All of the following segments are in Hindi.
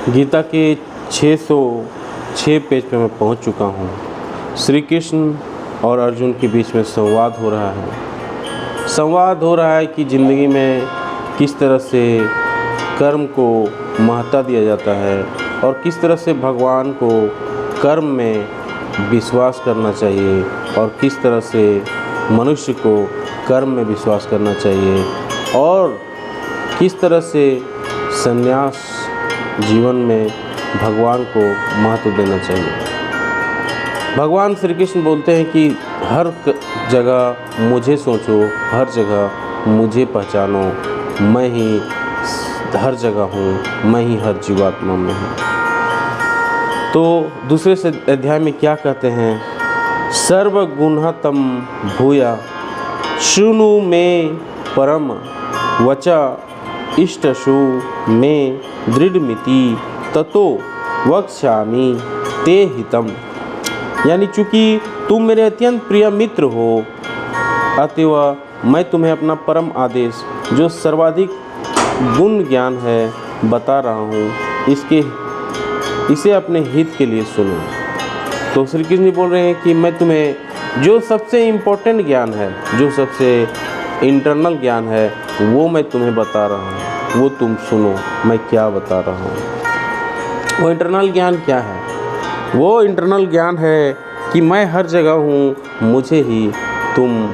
गीता के 606 पेज पे मैं पहुंच चुका हूं। श्री कृष्ण और अर्जुन के बीच में संवाद हो रहा है कि ज़िंदगी में किस तरह से कर्म को महत्ता दिया जाता है और किस तरह से भगवान को कर्म में विश्वास करना चाहिए और किस तरह से मनुष्य को कर्म में विश्वास करना चाहिए और किस तरह से संन्यास जीवन में भगवान को महत्व देना चाहिए। भगवान श्री कृष्ण बोलते हैं कि हर जगह मुझे सोचो, हर जगह मुझे पहचानो, मैं ही हर जगह हूँ, मैं ही हर जीवात्मा में हूँ। तो दूसरे से अध्याय में क्या कहते हैं? सर्वगुणतम भूया शृणु मे परम वचा इष्टशु में दृढ़मिति ततो वक्ष्यामि ते हितम। यानी चूँकि तुम मेरे अत्यंत प्रिय मित्र हो, अतएव मैं तुम्हें अपना परम आदेश जो सर्वाधिक गुण ज्ञान है बता रहा हूँ, इसे अपने हित के लिए सुनो। तो श्री कृष्ण जी बोल रहे हैं कि मैं तुम्हें जो सबसे इम्पोर्टेंट ज्ञान है, जो सबसे इंटरनल ज्ञान है, वो मैं तुम्हें बता रहा हूँ, वो तुम सुनो मैं क्या बता रहा हूँ। वो इंटरनल ज्ञान क्या है? वो इंटरनल ज्ञान है कि मैं हर जगह हूँ, मुझे ही तुम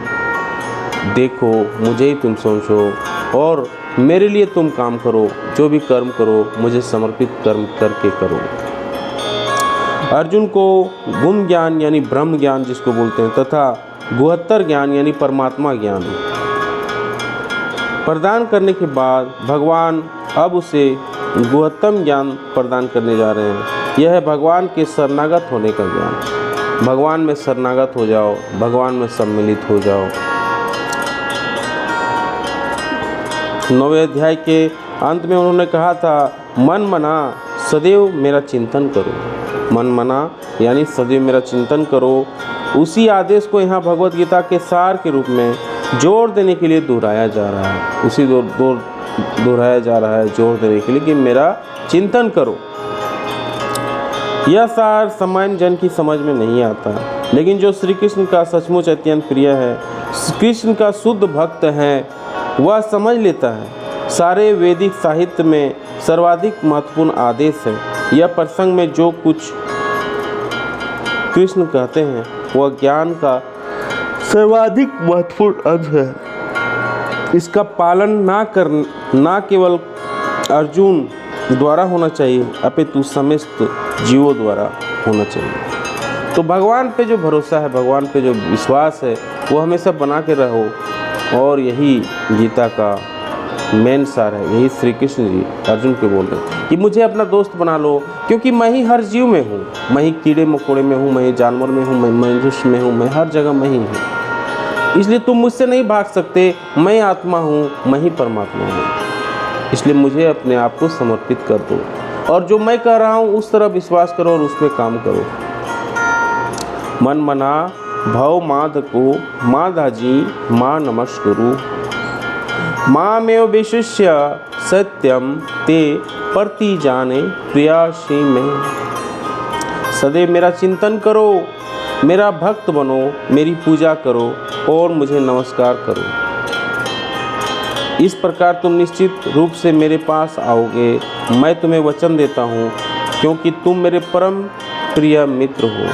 देखो, मुझे ही तुम समझो और मेरे लिए तुम काम करो, जो भी कर्म करो मुझे समर्पित कर्म करके करो। अर्जुन को गुण ज्ञान यानी ब्रह्म ज्ञान जिसको बोलते हैं तथा गुहत्तर ज्ञान यानी परमात्मा ज्ञान प्रदान करने के बाद भगवान अब उसे गुहत्तम ज्ञान प्रदान करने जा रहे हैं। यह है भगवान के शरणागत होने का ज्ञान। भगवान में शरणागत हो जाओ, भगवान में सम्मिलित हो जाओ। 9वें अध्याय के अंत में उन्होंने कहा था, मन मना सदैव मेरा चिंतन करो। मन मना यानी सदैव मेरा चिंतन करो। उसी आदेश को यहाँ भगवत गीता के सार के रूप में जोर देने के लिए दोहराया जा रहा है। उसी दोहराया जा रहा है जोर देने के लिए कि मेरा चिंतन करो। यह सार सामान्य जन की समझ में नहीं आता, लेकिन जो श्री कृष्ण का सचमुच अत्यंत प्रिय है, कृष्ण का शुद्ध भक्त है, वह समझ लेता है। सारे वैदिक साहित्य में सर्वाधिक महत्वपूर्ण आदेश है। यह प्रसंग में जो कुछ कृष्ण कहते हैं वह ज्ञान का सर्वाधिक महत्वपूर्ण अंश है। इसका पालन ना केवल अर्जुन द्वारा होना चाहिए, अपितु समस्त जीवों द्वारा होना चाहिए। तो भगवान पे जो भरोसा है, भगवान पे जो विश्वास है, वो हमेशा बना के रहो। और यही गीता का मेन सार है। यही श्री कृष्ण जी अर्जुन को बोल रहे हैं कि मुझे अपना दोस्त बना लो, क्योंकि मैं ही हर जीव में हूँ। मैं ही कीड़े मकोड़े में हूँ, मैं ही जानवर में हूँ, मैं मनुष्य में हूँ, मैं हर जगह मैं ही हूँ। इसलिए तुम मुझसे नहीं भाग सकते। मैं आत्मा हूँ, मैं ही परमात्मा हूँ। इसलिए मुझे अपने आप को समर्पित कर दो और जो मैं कह रहा हूँ उस तरह विश्वास करो और उस पर काम करो। मन मना भव माध को माधाजी माँ नमस्कुरु मामेव विशिष्य सत्यम ते प्रति जाने प्रियासी में। सदैव मेरा चिंतन करो, मेरा भक्त बनो, मेरी पूजा करो और मुझे नमस्कार करो। इस प्रकार तुम निश्चित रूप से मेरे पास आओगे। मैं तुम्हें वचन देता हूँ, क्योंकि तुम मेरे परम प्रिय मित्र हो।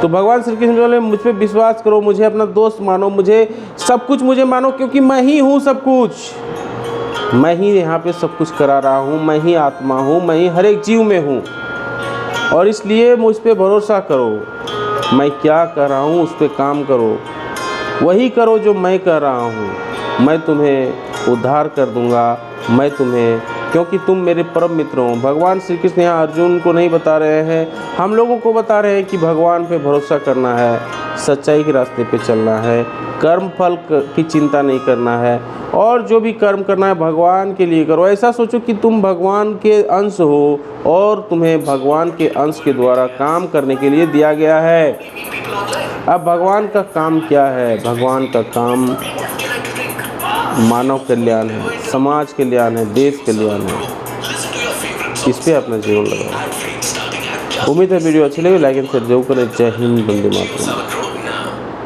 तो भगवान श्री कृष्ण बोले, मुझ पे विश्वास करो, मुझे अपना दोस्त मानो, मुझे सब कुछ मुझे मानो, क्योंकि मैं ही हूँ सब कुछ। मैं ही यहाँ पे सब कुछ करा रहा हूँ, मैं ही आत्मा हूँ, मैं ही हर एक जीव में हूँ। और इसलिए मुझ पे भरोसा करो। मैं क्या कर रहा हूँ उस पर काम करो, वही करो जो मैं कर रहा हूँ। मैं तुम्हें उद्धार कर दूँगा, मैं तुम्हें, क्योंकि तुम मेरे परम मित्र हो। भगवान श्री कृष्ण यहाँ अर्जुन को नहीं बता रहे हैं, हम लोगों को बता रहे हैं कि भगवान पे भरोसा करना है, सच्चाई के रास्ते पे चलना है, कर्म फल की चिंता नहीं करना है और जो भी कर्म करना है भगवान के लिए करो। ऐसा सोचो कि तुम भगवान के अंश हो और तुम्हें भगवान के अंश के द्वारा काम करने के लिए दिया गया है। अब भगवान का काम क्या है? भगवान का काम मानव कल्याण है, समाज कल्याण है, देश कल्याण है। इस पर अपना जीवन लगाओ। उम्मीद है वीडियो अच्छी लगी, लाइक एंड शेयर जरूर करें। जय हिंद, वंदे मातरम।